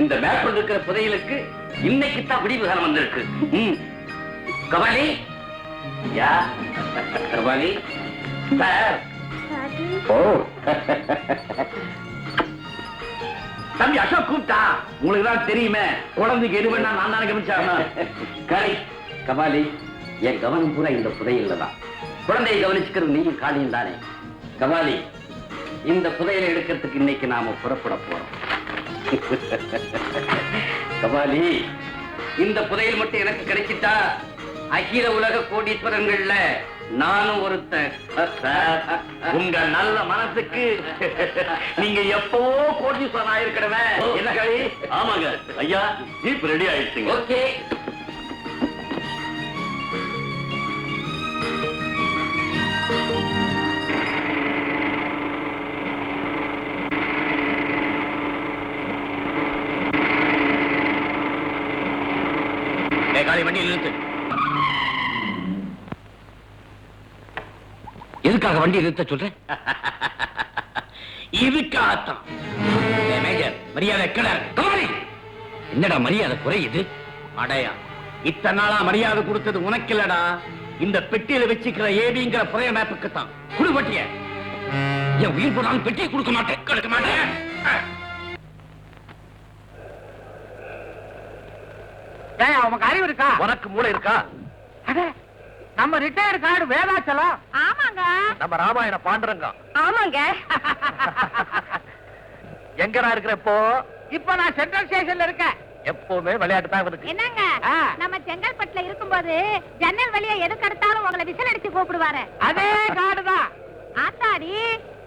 இந்த மேப்பில் இருக்கிற புதையலுக்கு இன்னைக்கு தான் விடிவு காலம் வந்திருக்கு. கபாலி, யா கபாலி சார். ஓ தம்பி அசோக் கூப்பிட்டா. உங்களுக்கு தான் தெரியுமே, குழந்தைக்கு எது வேணா நான் தானே கவனிச்சாங்க. கரை கபாலி, என் கவனம் பூரா இந்த புதையல்ல தான். குழந்தையை கவனிச்சுக்கிறது நீயும் காளியும் தானே. கபாலி, இந்த புதையலை எடுக்கிறதுக்கு இன்னைக்கு நாம புறப்பட போறோம். கபாலி, இந்த புதையல் மட்டும் எனக்கு கிடைச்சிட்டா அகில உலக கோடீஸ்வரங்கள்ல நானும் ஒருத்தன். உங்க நல்ல மனசுக்கு நீங்க எப்பவோ கோடீஸ்வரன் ஆயிருக்கணுமே. என்ன கழி? ஆமாங்க ஐயா, ஜீப் ரெடி ஆயிடுச்சுங்க. ஓகே. வண்டி நிறுத்து. எதுக்காக வண்டி நிறுத்த சொல்றேன்? இதுக்காகத்தான். மேஜர், மரியாதை கபாலி, என்னடா மரியாதை குறையுது? அடையா, இத்தனை நாளா மரியாதை கொடுத்தது உனக்கு இல்லடா, இந்த பெட்டியில வச்சுக்கிற ஏபிங்கிற புறைய மேப்புக்கு தான். குடு பட்டிய. என் உயிர் போனாலும் பெட்டியை கொடுக்க மாட்டேன். கொடுக்க மாட்டேன். உனக்கு அறிவு இருக்கா? உனக்கு மூளை இருக்கா? நம்ம ரிட்டையர்டு கார்டு வேதாச்சலம். ஆமாங்க. நம்ம ராமாயண பாண்டரங்க. ஆமாங்க. எங்கடா இருக்கிற இப்போ? இப்ப நான் சென்ட்ரல் ஸ்டேஷன்ல இருக்கேன். எப்பவுமே விளையாட்டு தான் இருக்கு. என்னங்க, நம்ம செங்கல்பட்டுல இருக்கும்போது ஜன்னல் வழியா எதுக்கு எடுத்தாலும் உங்களை விசில் அடிச்சு கூப்பிடுவாரு. அதே கார்டு தான். ஆத்தாடி,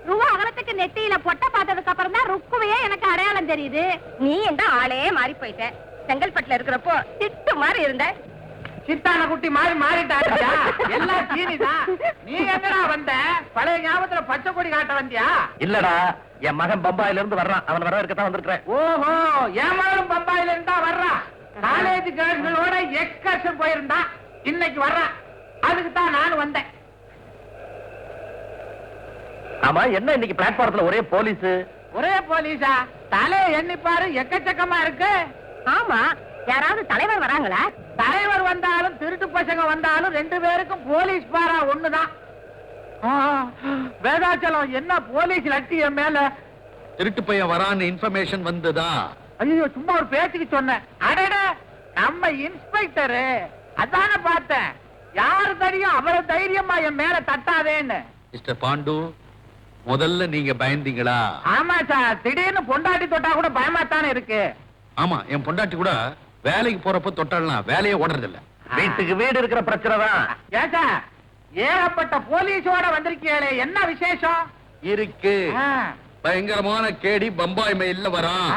ரூபா அகலத்துக்கு நெத்தியில பொட்ட பார்த்ததுக்கு அப்புறம் தான் ருக்குவையே எனக்கு அடையாளம் தெரியுது. நீ எந்த ஆளே மாறி போயிட்ட. செங்கல்பட்டுல இருக்கிறப்போ திட்டு மாதிரி இருந்த. சித்தான குட்டி மாறி மாறிட்டாரு. எல்லாம் சீனிதான். நீ எங்கடா வந்த? பழைய ஞாபகத்துல பச்சை கொடி காட்ட வந்தியா? இல்லடா, என் மகன் பம்பாயில இருந்து வர்றான். அவன் வர இருக்கத்தான் வந்திருக்கிறேன். ஓஹோ, என் மகனும் பம்பாயில இருந்தா வர்றான். காலேஜ் கேர்ள்களோட எக்கர்ஷன் போயிருந்தான். இன்னைக்கு வர்றான். அதுக்கு தான் நானும் வந்தேன். ஆமா, என்ன இன்னைக்கு பிளாட்பாரத்துல ஒரே போலீஸ்? ஒரே போலீஸா? தலையை எண்ணிப்பாரு, எக்கச்சக்கமா இருக்கு. ஆமா, யாராவது தலைவர் வராங்களா? தலைவர் வந்தாலும் திருட்டு பசங்க வந்தாலும் ரெண்டு பேருக்கும் போலீஸ் பாரா ஒண்ணுதான். வேதாச்சலம், என்ன போலீஸ் லட்டி என் மேல? திருட்டு பையன் வரான்னு இன்ஃபர்மேஷன் வந்ததா? ஐயோ, சும்மா ஒரு பேச்சுக்கு சொன்னேன். அடட, நம்ம இன்ஸ்பெக்டரு அதான பார்த்தேன். யாரு தெரியும் அவரை தைரியமா என் மேல தட்டாதேன்னு. மிஸ்டர் பாண்டு, முதல்ல நீங்க பயந்தீங்களா? ஆமா சார், திடீர்னு பொண்டாட்டி தொட்டா கூட பயமாத்தானே இருக்கு. ஆமா, என் பொண்டாட்டி கூட வேலைக்கு போறப்ப தொட்டாலாம் வேலையே ஓடுறது இல்ல. வீட்டுக்கு வீடு இருக்கிற பிரச்சனை தான். ஏன் சார், ஏகப்பட்ட போலீஸோட வந்திருக்கீங்களே, என்ன விசேஷம் இருக்கு? பயங்கரமான கேடி பம்பாய் மெயில்ல வரான்.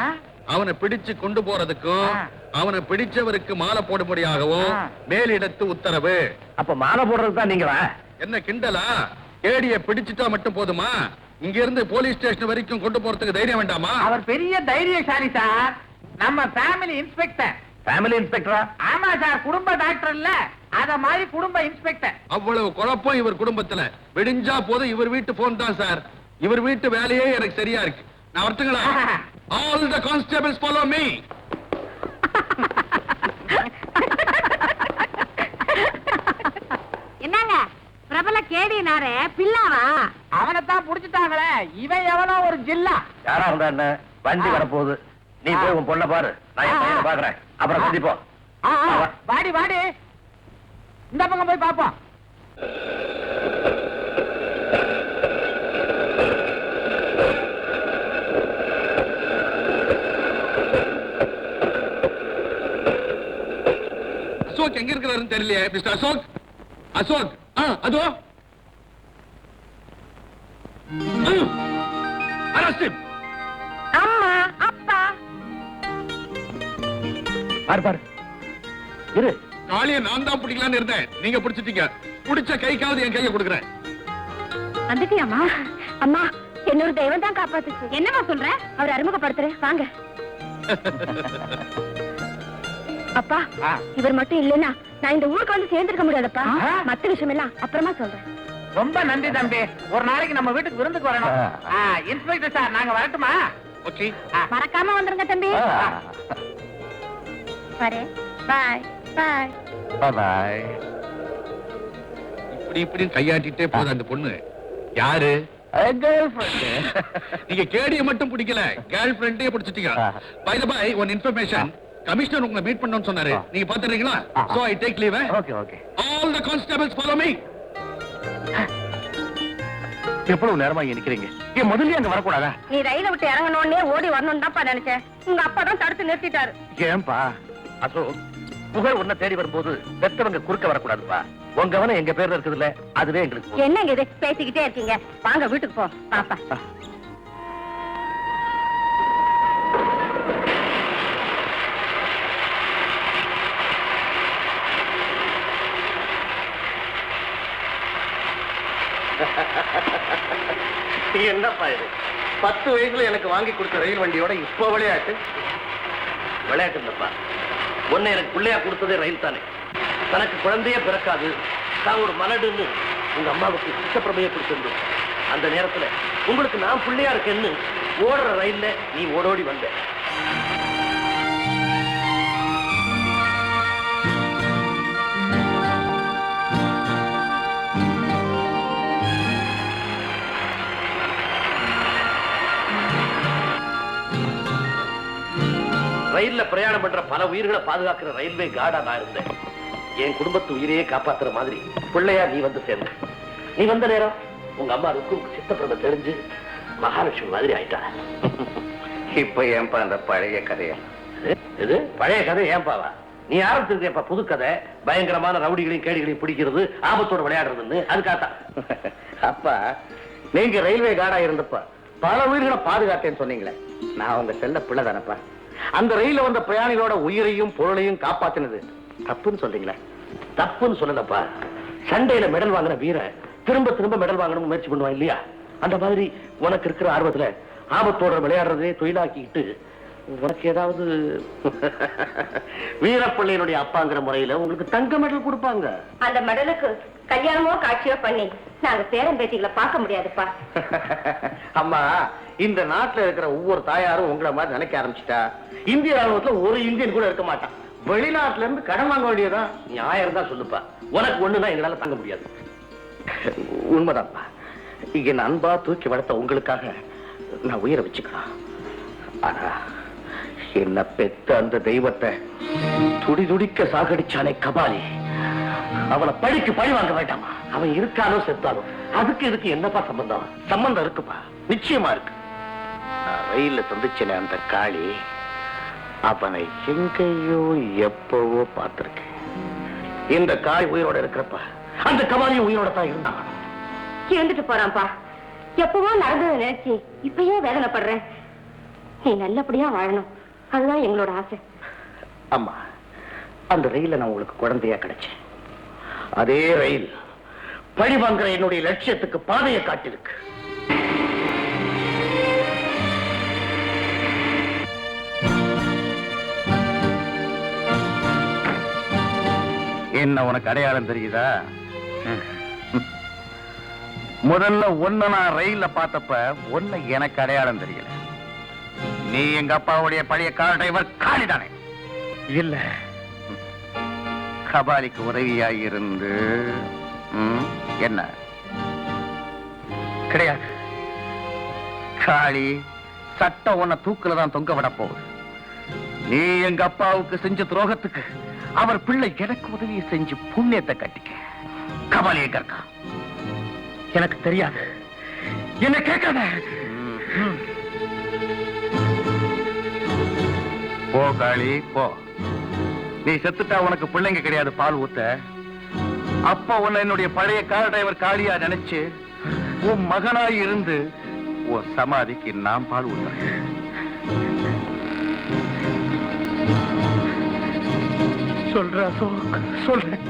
அவனை பிடிச்சு கொண்டு போறதுக்கும் அவனை பிடிச்சவருக்கு மாலை போடும்படியாகவும் மேலிடத்து உத்தரவு. அப்ப மாலை போடுறது தான் நீங்களா? என்ன கிண்டலா? கேடிய பிடிச்சிட்டா மட்டும் போதுமா? இங்க இருந்து போலீஸ் ஸ்டேஷன் வரைக்கும் கொண்டு போறதுக்கு தைரியம் வேண்டாமா? அவர் பெரிய தைரியசாலி சார். நம்ம ஃபேமிலி இன்ஸ்பெக்டர். ஃபேமிலி இன்ஸ்பெக்டரா? ஆமா சார், குடும்ப டாக்டர் இல்ல, அத மாதிரி குடும்ப இன்ஸ்பெக்டர். அவ்வளவு குழப்பம் இவர் குடும்பத்துல. விடிஞ்சா போதும் இவர் வீட்டு போன் தான் சார். இவர் வீட்டு வேலையே எனக்கு சரியா இருக்கு. நான் வரட்டுங்களா? All the constables follow me. என்னங்க, பிரபல கேடினாரே பில்லாவா? அவனைத்தான் புடிச்சிட்டாங்களே. இவன் எவனோ ஒரு ஜில்லா. யாரா இருந்தா என்ன? வண்டி வரப்போகுது. நீ போய் உன் பொண்ணை பாரு, நான் என் பையனை பாக்குறேன். அப்புறம் சந்திப்போம். வாடி வாடி, இந்த பக்கம் போய் பாப்போம். அசோக் எங்க இருக்கிறாருன்னு தெரியலையே. மிஸ்டர் அசோக், அசோக், அதோ அரஸ்ட். அம்மா, அப்பா. பாரு பாரு, இரு. காளியை நான் தான் பிடிக்கலான்னு இருந்தேன், நீங்க பிடிச்சிட்டீங்க. பிடிச்ச கைக்காவது என் கையை கொடுக்குறேன். வந்துட்டியாமா? அம்மா, என்னோட தெய்வம் தான் காப்பாத்துச்சு. என்னமா சொல்ற? அவர் அறிமுகப்படுத்துறேன், வாங்க. அப்பா, இவர் மட்டும் இல்லைன்னா நான் இந்த ஊருக்கு வந்து சேர்ந்திருக்க முடியாதப்பா. மத்த விஷயம் எல்லாம் அப்புறமா சொல்றேன். ரொம்ப நன்றி தம்பி. ஒரு நாளைக்கு நம்ம வீட்டுக்கு விருந்துக்கு வரணும். இன்ஸ்பெக்டர் சார், நாங்க வரட்டுமா? ஓகே மறக்காம வந்துருங்க தம்பி. பாரு, பாய் பாய். பாய். இப்படி கையாட்டிட்டே போகுது அந்த பொண்ணு. யாரு? Girl friend. நீங்க கேடிய மட்டும் பிடிக்கல, கேர்ள் ஃப்ரெண்டே பிடிச்சிட்டீங்க. By the by, one information. Commissioner உங்களை மீட் பண்ணனும்னு சொன்னாரு. நீங்க பாத்துறீங்களா? So I take leave. Okay. All the constables follow me. எவ்வளவு நேரமா இங்க நிக்கிறீங்க? ஏன் முதல்ல அங்க வரக்கூடாதா? நீ ரயில விட்டு இறங்கணும்னே ஓடி வரணும் தான்ப்பா நினைச்சேன். உங்க அப்பா தான் தடுத்து நிறுத்திட்டாரு. ஏன்பா? அதோ புகழ் உன்னை தேடி வரும்போது பெத்தவங்க குறுக்க வரக்கூடாதுப்பா. உங்க கவனம் எங்க பேர்ல இருக்குதுல்ல, அதுவே எங்களுக்கு. என்னங்க இது பேசிக்கிட்டே இருக்கீங்க? வாங்க வீட்டுக்கு போ பாப்பா. என்னப்பா இது? 10 வயசுல எனக்கு வாங்கி கொடுத்த ரயில் வண்டியோட இப்போ விளையாட்டு இல்லப்பா. ஒன்னு எனக்கு பிள்ளையா கொடுத்ததே ரயில் தானே. தனக்கு குழந்தையே பிறக்காது, நான் ஒரு மலடுன்னு உங்க அம்மாவுக்கு சித்தப்பிரமையை கொடுத்திருந்தோம். அந்த நேரத்துல உங்களுக்கு நான் பிள்ளையா இருக்கேன்னு ஓடுற ரயில்ல நீ ஓடோடி வந்த. ரயில்ல பிரயாணம் பண்ற பல உயிர்களை பாதுகாக்கிற ரயில்வே கார்டா நான் இருந்தேன். என் குடும்பத்து உயிரையே காப்பாத்துற மாதிரி பிள்ளையா நீ வந்து சேர்ந்த. நீ வந்த நேரம் உங்க அம்மா ருக்கு சித்தப்பிரமை தெரிஞ்சு மகாலட்சுமி மாதிரி ஆயிட்டா. இப்ப ஏன்பா அந்த பழைய கதையா? இது பழைய கதை ஏன்பாவா? நீ ஆரம்பிச்சிருக்கேப்பா புது கதை. பயங்கரமான ரவுடிகளையும் கேடிகளையும் பிடிக்கிறது, ஆபத்தோட விளையாடுறதுன்னு. அதுக்காகத்தான். அப்பா, நீங்க ரயில்வே கார்டா இருந்தப்ப பல உயிர்களை பாதுகாத்தேன்னு சொன்னீங்களே, நான் உங்க செல்ல பிள்ளை தானப்பா. அந்த ரயில வந்த பிரயாணிகளோட உயிரையும் பொருளையும் காப்பாத்தினது தப்புன்னு சொல்றீங்களே? தப்புன்னு சொல்லலப்பா. சண்டையில மெடல் வாங்கின வீர திரும்ப திரும்ப மெடல் வாங்கணும்னு முயற்சி பண்ணுவான் இல்லையா? அந்த மாதிரி உனக்கு இருக்கிற ஆர்வத்துல ஆபத்தோட விளையாடுறதே தொழிலாக்கிட்டு உனக்கு ஏதாவது வீரப்பிள்ளையினுடைய அப்பாங்கிற முறையில உங்களுக்கு தங்க மெடல் கொடுப்பாங்க. அந்த மெடலுக்கு கல்யாணமோ காட்சியோ பண்ணி நாங்க பேரன் பேத்திகளை பார்க்க முடியாதுப்பா. அம்மா, இந்த நாட்டுல இருக்கிற ஒவ்வொரு தாயாரும் உங்களை மாதிரி நினைக்க ஆரம்பிச்சுட்டா இந்திய ராணுவத்துல ஒரு இந்தியன் கூட இருக்க மாட்டான். வெளிநாட்டுல இருந்து கடன் வாங்க வேண்டியதான். நீ 1000 தான் சொல்லுப்பா, உனக்கு ஒண்ணுதான் எங்களால தாங்க முடியாது. உண்மைதான்ப்பா. என்ன அன்பா தூக்கி வளர்த்த உங்களுக்காக நான் உயிரை வச்சுக்கலாம். ஆனா என்ன பெத்த அந்த தெய்வத்தை துடி துடிக்க சாகடிச்சானே கபாலி, அவனை பழிக்கு பழி வாங்க வேண்டாமா? அவன் இருக்கானோ செத்தானோ அதுக்கு இதுக்கு என்னப்பா சம்பந்தம்? சம்பந்தம் இருக்குப்பா, நிச்சயமா இருக்கு. நான் ரயில்ல சந்திச்சேனே அந்த காளி, அவனை எங்கேயோ எப்பவோ பார்த்திருக்கேன். இந்த காளி உயிரோட இருக்கிறப்ப அந்த கபாலியும் உயிரோட தான் இருந்தான். இருந்துட்டு போறான்ப்பா. எப்பவோ நடந்ததை நினைச்சு இப்பயே வேதனைப்படுறேன். நீ நல்லபடியா வாழணும், அதுதான் எங்களோட ஆசை. அம்மா, அந்த ரயில்ல நான் உங்களுக்கு குழந்தையா கிடைச்சேன். அதே ரயில் பழி வாங்குற என்னுடைய லட்சியத்துக்கு பாதையை காட்டிருக்கு. என்ன உனக்கு அடையாளம் தெரியுதா? முதல்ல ஒன்ன நான் ரயில்ல பார்த்தப்ப ஒன்ன எனக்கு அடையாளம் தெரியல. நீ எங்க அப்பாவுடைய பழைய கார் டிரைவர் காளிதானே? இல்ல, கபாலிக்கு உதவியாய் இருந்து என்ன கிடையாது. காளி சட்டம் உன்னை தூக்குல தான் தொங்க விட போகுது. நீ எங்க அப்பாவுக்கு செஞ்ச துரோகத்துக்கு அவர் பிள்ளை எனக்கு உதவியை செஞ்சு புண்ணியத்தை கட்டிக்க. கபாலி எங்க இருக்கா? எனக்கு தெரியாது. என்ன கேட்காத. போ காளி போ. நீ செத்துட்டா உனக்கு பிள்ளைங்க கிடையாது பால் ஊத்த. அப்ப உன்னை என்னுடைய பழைய கார் டிரைவர் காளியா நினைச்சு உன் மகனாய் இருந்து உன் சமாதிக்கு நான் பால் ஊத்துறேன். சொல்றா சொல்றேன்.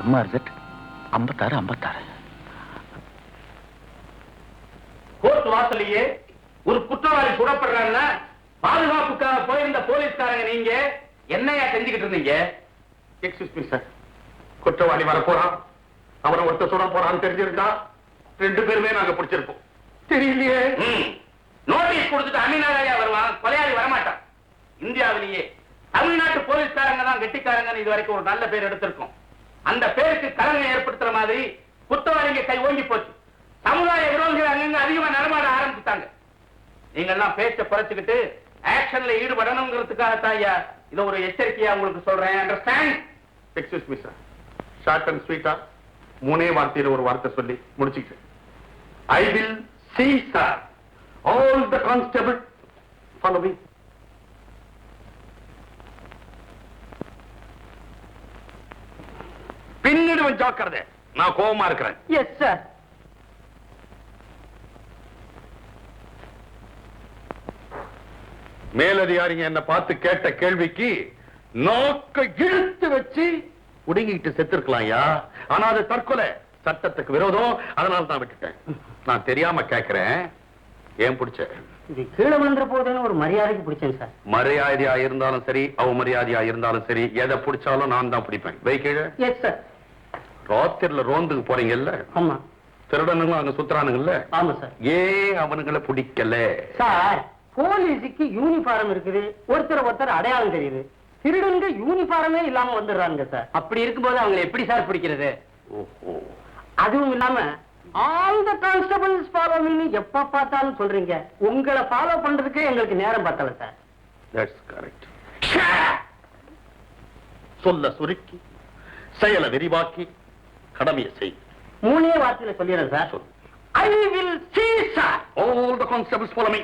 எம்ஆர்Z 5656. கோர்ட் வாசலையே ஒரு குற்றவாளி சுடப்படுறான்னா பாதுகாப்புக்காக போயிருந்த போலீஸ்காரங்க நீங்க என்னையா செஞ்சுக்கிட்டு இருந்தீங்க? எக்ஸ்கியூஸ் மீ சார், குற்றவாளி வர போறான், அவனை ஒருத்த சுட போறான்னு தெரிஞ்சிருந்தா 2 பேருமே நாங்க பிடிச்சிருப்போம். தெரியலையே. நோட்டீஸ் கொடுத்துட்டு அமீனாயா வருவான், கொலையாளி வரமாட்டான். இந்தியாவிலேயே தமிழ்நாட்டு போலீஸ்காரங்க தான் கெட்டிக்காரங்கன்னு இது வரைக்கும் ஒரு நல்ல பேர் எடுத்திருக்கோம். அந்த பேருக்கு கலங்க ஏற்படுத்துற மாதிரி குற்றவாளிங்க கை ஓங்கி போச்சு. சமுதாய விரோதிகள் அங்கங்க அதிகமா நடமாட ஆரம்பிச்சுட்டாங்க. நீங்கெல்லாம் பேச்ச குறைச்சுக்கிட்டு ஆக்ஷன்ல ஈடுபடணுங்கிறதுக்காகத்தான் ஐயா இதை ஒரு எச்சரிக்கையா உங்களுக்கு சொல்றேன். Understand? Excuse me sir, short and ஸ்வீட்டா 3 வார்த்தையில ஒரு வார்த்தை சொல்லி முடிச்சுக்கிட்டு, I will see sir all the constable follow me. பின்னிடுவன் ஜாக்கிரதை, நான் கோபமா இருக்கிறேன். Yes sir. மேலதிகாரிங்க என்ன பார்த்து கேட்ட கேள்விக்கு நோக்க இழுத்து வச்சு உடுங்கிட்டு செத்துருக்கலாம்யா. ஆனா அது தற்கொலை, சட்டத்துக்கு விரோதம். அதனால தான் விட்டுட்டேன். நான் தெரியாம கேட்கிறேன், ஏன் பிடிச்ச? இது கீழே விழுந்துற போதுன்னு ஒரு மரியாதைக்கு பிடிச்சேன் சார். மரியாதையா இருந்தாலும் சரி, அவமரியாதையா இருந்தாலும் சரி, எதை பிடிச்சாலும் நான் தான் பிடிப்பேன். வை கீழே. Yes sir. ராத்திரில ரோந்துக்கு போறீங்கல்ல, ஆமா. திருடனுங்களும் அங்க சுத்துறானுங்கல்ல, ஆமா சார். ஏன் அவனுங்களை பிடிக்கல? சார், போலீஸுக்கு யூனிஃபார்ம் இருக்குது, ஒருத்தர் அடையாளம் தெரியுது. திருடனுங்க யூனிஃபார்மே இல்லாம வந்துடுறாங்க சார். அப்படி இருக்கும்போது அவங்களை எப்படி சார் பிடிக்கிறது? ஓஹோ. அதுவும் இல்லாம all the constables follow me எப்ப பார்த்தாலும் சொல்றீங்க. உங்களை ஃபாலோ பண்றதுக்கு எங்களுக்கு நேரம் பத்தல சார். That's correct. சொல்ல சுருக்கி செயலை விரிவாக்கி கடமையை செய். 3 வார்த்தையில சொல்லிடுறேன் sir. I will see sir all the constables follow me.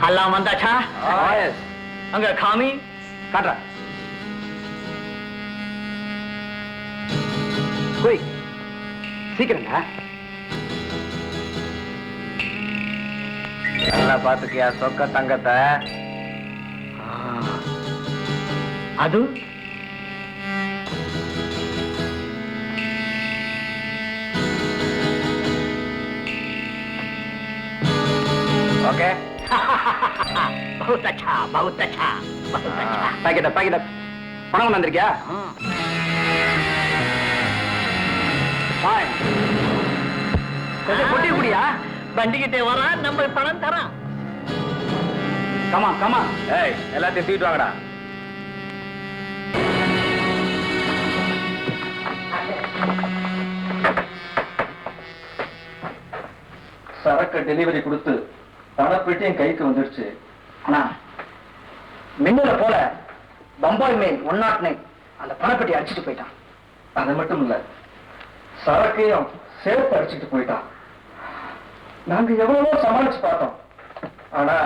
எல்லாம் வந்தாச்சா? அங்க காமி காட்டுற போய் சீக்கிரங்க. நல்லா பாத்துக்கியா சொக்க தங்கத்தை? அது ஓகே. बहुत अच्छा, बहुत अच्छा, बहुत अच्छा. पैकेट பணம் வந்திருக்கியா? கொஞ்சம் கொட்டி குடியா. வண்டிக்கிட்டே வர நம்ம பணம் தரான். கமா ஏய், எல்லாத்தையும் தூக்கிட்டு வாங்கடா. சரக்கு டெலிவரி கொடுத்து பணப்பெட்டியும் கைக்கு வந்துடுச்சு. ஆனா மின்னல போல பம்பாய் மெயில் 109 அந்த பணப்பெட்டி அடிச்சுட்டு போயிட்டான். அது மட்டும் இல்ல, சரக்கையும் சேர்த்து அடிச்சுட்டு போயிட்டான். நாங்க எவ்வளவோ சமாளிச்சு பார்த்தோம். ஆனா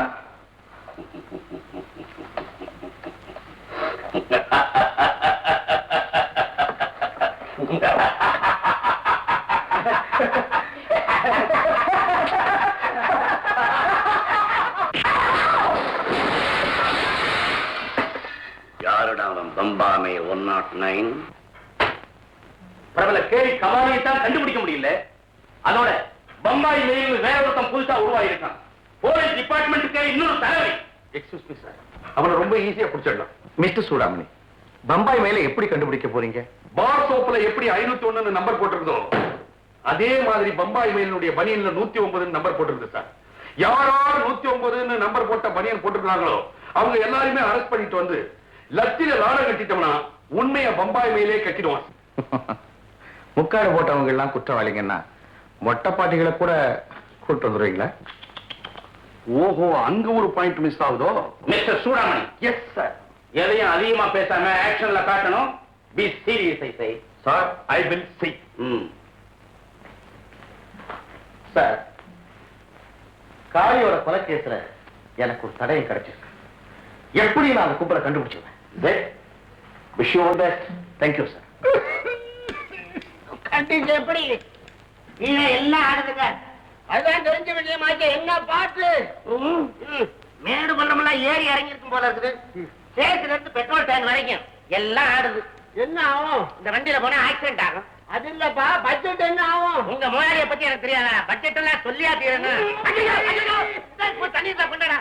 யாருடா அவன்? பம்பாமே 109 பிரபல கேரி கமாலியை தான் கண்டுபிடிக்க முடியல. அதோட பம்பாய் மெயில் வேற ஒருத்தன் புதுசா உருவாயிருக்கான். போலீஸ் டிபார்ட்மெண்ட்டுக்கு இன்னொரு தலைவலி. எக்ஸ்கியூஸ் மீ சார், அவனை ரொம்ப ஈஸியா பிடிச்சிடலாம். மிஸ்டர் சூடாமணி, பம்பாய் மேல எப்படி கண்டுபிடிக்க போறீங்க? பார் சோப்புல எப்படி 501 நம்பர் போட்டிருந்தோ அதே மாதிரி பம்பாய் மெயிலுடைய பனியன்ல 109 நம்பர் போட்டிருக்கு சார். யாரார் 109 நம்பர் போட்ட பனியன் போட்டிருக்காங்களோ அவங்க எல்லாருமே அரெஸ்ட் பண்ணிட்டு வந்து லட்சில லாடம் கட்டிட்டோம்னா உண்மைய பம்பாய் மெயிலே கட்டிடுவான். முக்காடு போட்டவங்க எல்லாம் குற்றவாளிங்கன்னா மொட்டைப்பாட்டிகளை கூட கூட்டு வந்துருவீங்களா? ஓஹோ, அங்க ஒரு பாயிண்ட் மிஸ் ஆகுதோ? மிஸ்டர் சூடாமணி. Yes sir. எதையும் அதிகமா பேசாம ஆக்ஷன்ல காட்டணும். Be serious. I say sir, I will see. Sir, காளியோட கொலை கேஸ்ல எனக்கு ஒரு தடயம் கிடைச்சிருக்கு. எப்படி நான் அந்த கும்பலை கண்டுபிடிச்சுவேன்? Wish you all best. Thank you sir. கண்டிச்சு எப்படி நீங்க எல்லாம் ஆடுதுங்க. அதுதான் தெரிஞ்ச விஷயமாச்சு. என்ன பாட்டு மேடு பள்ளமெல்லாம் ஏறி இறங்கி இருக்கும் போல இருக்குது. ஸ்டேஷன்ல இருந்து பெட்ரோல் டேங்க் வரைக்கும் எல்லாம் ஆடுது. என்ன ஆகும்? இந்த வண்டியில போனா ஆக்சிடென்ட் ஆகும். அது இல்லப்பா, பட்ஜெட் என்ன ஆகும்? உங்க முதலாளிய பத்தி எனக்கு தெரியாதா? பட்ஜெட் எல்லாம் சொல்லியா தீரணும். தண்ணீர்ல கொண்டா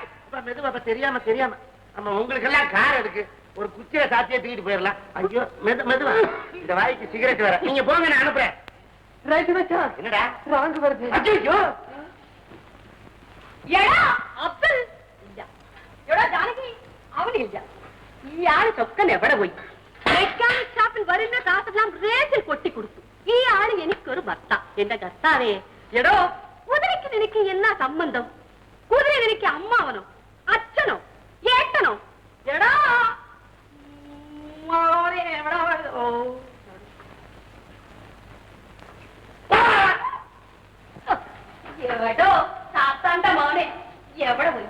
மெதுவா தெரியாம தெரியாம. நம்ம உங்களுக்கு எல்லாம் கார் இருக்கு, ஒரு குச்சியை சாத்தியே தூக்கிட்டு போயிடலாம். ஐயோ மெதுவா, இந்த வாய்க்கு சிகரெட் வேற. நீங்க போங்க, நான் அனுப்புறேன். என்னடா ராங்கு வருது? ஐயோ അബ്ദുൽ എടാ ജാനകി അവനില്ല ഇയാള് ചൊക്കൻ എവിടെ പോയി മെക്കാനിക് ഷാപ്പിൽ വരുന്ന കാസെല്ലാം റേസിൽ കൊട്ടിക്കൊടുത്തു ഈ ആള് എനിക്കൊരു ഭർത്ത എന്റെ കർത്താവേ എടോ കുതിരയ്ക്ക് നിനക്ക് എന്നാ സംബന്ധം കുതിര നിനക്ക് അമ്മാവനോ അച്ഛനോ ഏട്ടനോ എടാ എവിടോ സാത്താന്റെ മോനെ എവിടെ പോയി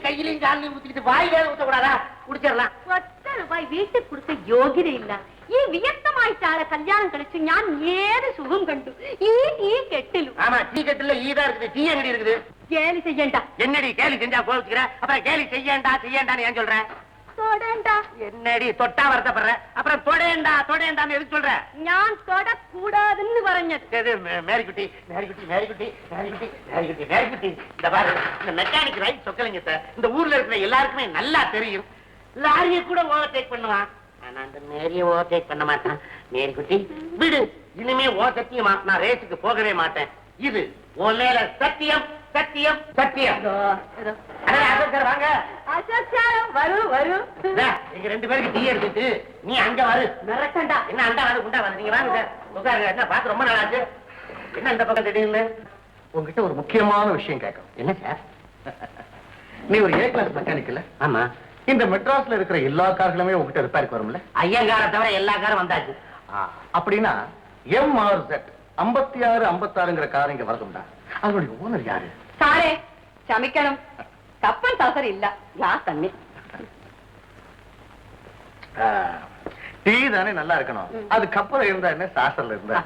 கையிலையும் காலையும் ஊத்திக்கிட்டு வாய் வேலை ஊத்தக்கூடாதா? குடிச்சிடலாம். 10 രൂപ വീട്ടിൽ കൊടുത്ത യോഗ്യതയില്ല ഈ വിയക്തമായിട്ടാളെ കല്യാണം കഴിച്ചു ഞാൻ ഏത് സുഖം കണ്ടു ഈ കെട്ടിലും. ஆமா, டீ கட்டில ஈதான் இருக்குது. டீ எங்கடி இருக்குது? கேலி செய்யண்டா. என்னடி கேலி செஞ்சா கோவிச்சுக்கிற? அப்புறம் கேலி செய்யண்டான்னு ஏன் சொல்ற? தொடேண்டா. என்னடி தொட்டா வருத்தப்படுற? அப்புறம் தொடேண்டான்னு எதுக்கு சொல்ற? ഞാൻ തൊടக்கூடாதுன்னு പറഞ്ഞത്. மேரிக்குட்டி இந்த பாரு, இந்த மெக்கானிக் ரைட் சொக்கலிங்க சார், இந்த ஊர்ல இருக்கிற எல்லாருக்குமே நல்லா தெரியும். லாரியை கூட ஓவர்டேக் பண்ணுவான், ஆனா அந்த மேரிய ஓவர்டேக் பண்ண மாட்டான். மேரிக்குட்டி விடு, இனிமே ஓ சத்தியமா நான் ரேஸுக்கு போகவே மாட்டேன். இது உன் மேல சத்தியம் சத்தியம் சத்தியம். வாங்க வரும் எங்க 2 பேருக்கு டீ எடுத்துட்டு நீ அங்க வரு. மிரட்டண்டா. என்ன அண்டா வாரு குண்டா வாரு, நீங்க வாங்க சார், உட்காருங்க. என்ன பார்த்து ரொம்ப நாள் ஆச்சு, என்ன இந்த பக்கம் திடீர்னு? உங்ககிட்ட ஒரு முக்கியமான விஷயம் கேட்கணும். என்ன சார்? நீ ஒரு A கிளாஸ் மெக்கானிக் இல்ல? ஆமா. இந்த மெட்ராஸ்ல இருக்கிற எல்லா கார்களுமே உங்ககிட்ட ரிப்பேருக்கு வரும்ல? ஐயங்கார தவிர எல்லா காரும் வந்தாச்சு. அப்படின்னா MRZ 56 56ங்கிற கார் இங்க வருதுண்டா, அதனுடைய ஓனர் யாரு? സാറേ ക്ഷമിക്കണം, കപ്പൻ തസറില്ല, ഗ്ലാസ് തന്നെ. டீ தானே நல்லா இருக்கணும், அது கப்பல இருந்தா என்ன சாசர்ல இருந்தா?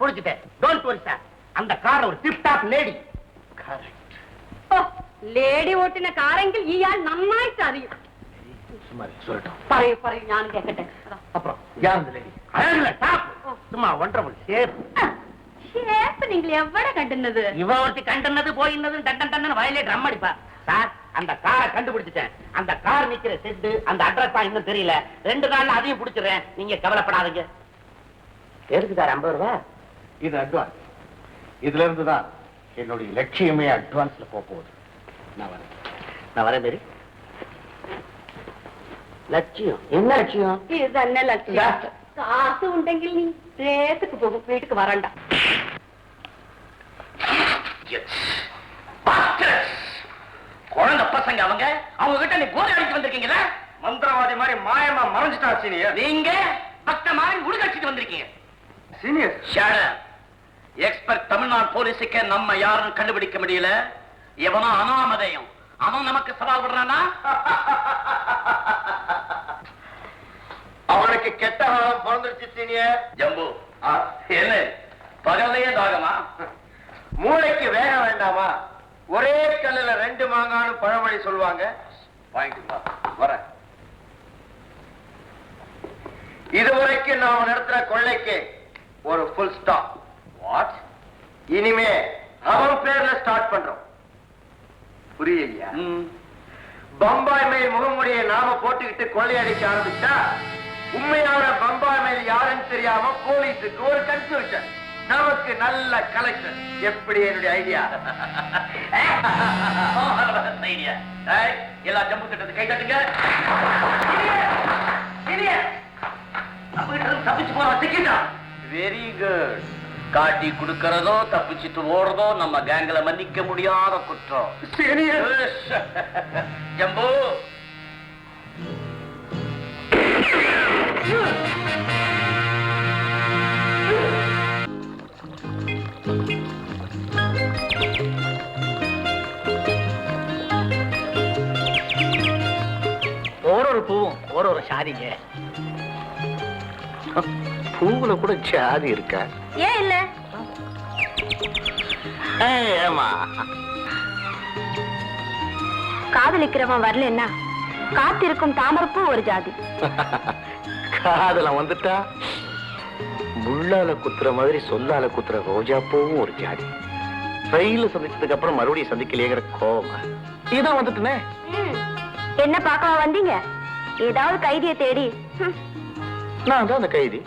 புடிச்சிட்டேன். டோன்ட் வரி சார், அந்த கார் ஒரு டிப் டாப் லேடி. ഓ ലേഡി ഓട്ടിന കാറെങ്കിൽ ഇയാൾ നന്നായിട്ട് അറിയും. சொல்லட்டும். പറയൂ ഞാൻ കേക്കട്ടെ. அப்புறம் யார் இந்த லேடி? அழகுல டாப், சும்மா ஒண்டர்ஃபுல் ஷேப். ஷேப் நீங்க எவ்வளவு கண்டுனது? இவ ஒருத்தி கண்டுனது போயினது டன் டன் வயலே ட்ரம் அடிப்பா. சார், அந்த காரை கண்டுபிடிச்சிட்டேன். அந்த கார் நிக்கிற செட்டு, அந்த அட்ரஸ் தான் இன்னும் தெரியல. 2 நாள்ல அதையும் பிடிச்சிடுறேன், நீங்க கவலைப்படாதீங்க. எதுக்கு சார் 50 ரூபா? இது அட்வான்ஸ். இதுல இருந்து தான் என்னுடைய லட்சியமே அட்வான்ஸ்ல போகுது. நான் வரேன் மேரி. லட்சியம் என்ன லட்சியம்? இது തന്നെ ലക്ഷ്യം. കാശ് ഉണ്ടെങ്കിൽ നീ രേസക്ക് പോകും, വീട്ടിക്ക് വരണ്ട. குழந்தை பசங்க அவங்க கிட்ட நீ போதை அடிச்சு வந்திருக்கீங்களா? மந்திரவாதி மாதிரி மாயமா மறைஞ்சிட்டா சீனியர். நீங்க பக்த மாதிரி உடுகடிச்சிட்டு வந்திருக்கீங்க சீனியர். எக்ஸ்பர்ட் தமிழ்நாடு போலீஸுக்கு நம்ம யாரும் கண்டுபிடிக்க முடியல. எவனோ அனாமதயம், அவன் நமக்கு சவால் விடுறானா? அவனுக்கு கெட்ட காலம் பிறந்துருச்சு சீனியர். ஜம்பு, என்ன பகல்லையே தாகமா? மூளைக்கு வேக வேண்டாமா? ஒரே கல்லுல 2 மாங்கான்னு பழமொழி சொல்லுவாங்க. வர இதுவரைக்கும் நாம நடத்துற கொள்ளைக்கு ஒரு ஃபுல் ஸ்டாப். வாட்? இனிமே அவன் பேர்ல ஸ்டார்ட் பண்றோம். புரியலையா? பம்பாய் மேல் முகமுடியை நாம போட்டுக்கிட்டு கொள்ளையடிக்க ஆரம்பிச்சா உண்மையான பம்பாய் மேல் யாருன்னு தெரியாம போலீஸுக்கு ஒரு கன்ஃபியூஷன், நமக்கு நல்ல கலெக்ஷன். எப்படி என்னுடைய ஐடியா? ஐடியா. எல்லா ஜம்பு கிட்ட கை தட்டுங்க. தப்பிச்சு போற சிக்கிட்டா. Very good. காட்டி கொடுக்கறதோ தப்பிச்சுட்டு ஓடுறதோ நம்ம கேங்ல மன்னிக்க முடியாத குற்றம். ஜம்பு, ஒரு பூவும் ஒரு சாதிங்க. பூவுல கூட சாதி இருக்கா? ஏன் இல்ல? ஏமா காதலிக்கிறவன் வரலன்னா காத்திருக்கும் தாமரப்பூ ஒரு ஜாதி. காதல வந்துட்டா முள்ளால குத்துற மாதிரி சொல்லால குத்துற ரோஜா பூவும் ஒரு ஜாதி. ரயில சந்திச்சதுக்கு அப்புறம் மறுபடியும் சந்திக்கலையேங்கிற கோபம் இதான் வந்துட்டுனே. என்ன பார்க்கவா வந்தீங்க? ஏதாவது கைதியை தேடி. நான் தான் அந்த கைதி.